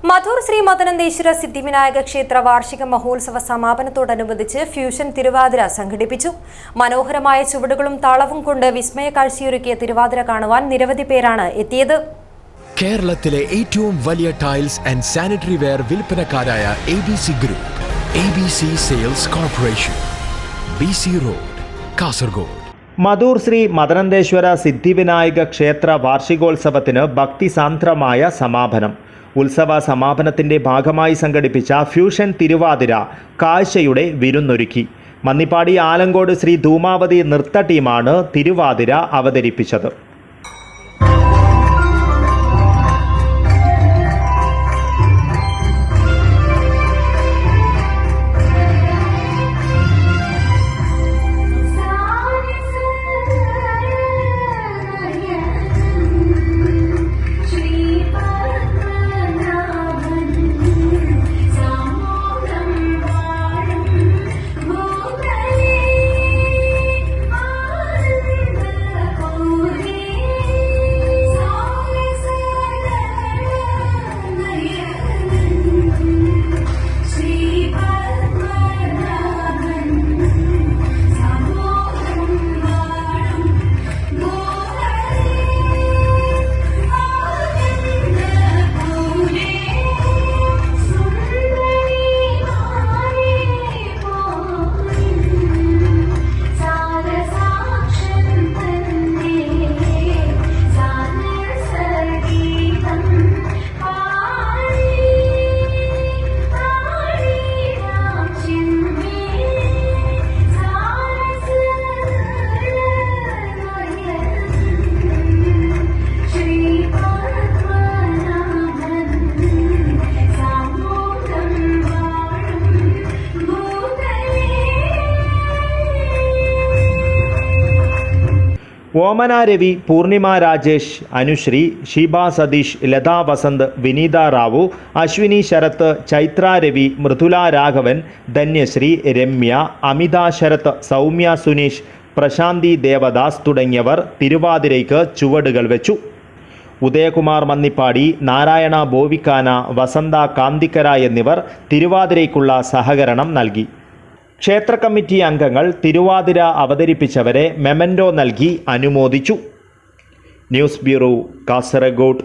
മധൂർ ശ്രീ മദനന്തേശ്വര സിദ്ധിവിനായക ക്ഷേത്ര വാർഷിക മഹോത്സവ സമാപനത്തോടനുബന്ധിച്ച് ഫ്യൂഷൻ തിരുവാതിര സംഘടിപ്പിച്ചു. മനോഹരമായ ചുവടുകളും താളവും കൊണ്ട് വിസ്മയ കാഴ്ചയൊരുക്കിയ തിരുവാതിര കാണുവാൻ നിരവധി പേരാണ് എത്തിയത്. കേരളത്തിലെ ഏറ്റവും വലിയ ടൈൽസ് ആൻഡ് സാനിറ്ററി വെയർ വിൽപ്പനക്കാരായ ABC group, ABC sales corporation, BC road, Kasaragod. Madhur Sri Madananteshwara Siddhivinayaka ക്ഷേത്ര വാർഷികോത്സവത്തിന് ഭക്തിസാന്ദ്രമായ സമാപനം. ഉത്സവ സമാപനത്തിൻ്റെ ഭാഗമായി സംഘടിപ്പിച്ച ഫ്യൂഷൻ തിരുവാതിര കാഴ്ചയുടെ വിരുന്നൊരുക്കി. മന്നിപ്പാടി ആലങ്കോട് ശ്രീ ധൂമാവതി നൃത്ത ടീമാണ് തിരുവാതിര അവതരിപ്പിച്ചത്. ഓമന രവി, പൂർണിമ രാജേഷ്, അനുശ്രീ, ഷീബ സതീഷ്, ലതാ വസന്ത്, വിനീത റാവു, അശ്വിനി ശരത്ത്, ചൈത്ര രവി, മൃദുല രാഘവൻ, ധന്യശ്രീ, രമ്യ, അമിത ശരത്ത്, സൗമ്യ സുനീഷ്, പ്രശാന്തി ദേവദാസ് തുടങ്ങിയവർ തിരുവാതിരയ്ക്ക് ചുവടുകൾ വെച്ചു. ഉദയകുമാർ മന്നിപ്പാടി, നാരായണ ബോവിക്കാന, വസന്ത കാന്തിക്കര എന്നിവർ തിരുവാതിരയ്ക്കുള്ള സഹകരണം നൽകി. ക്ഷേത്ര കമ്മിറ്റി അംഗങ്ങൾ തിരുവാതിര അവതരിപ്പിച്ചവരെ മെമൻറ്റോ നൽകി അനുമോദിച്ചു. News bureau, Kasaragod.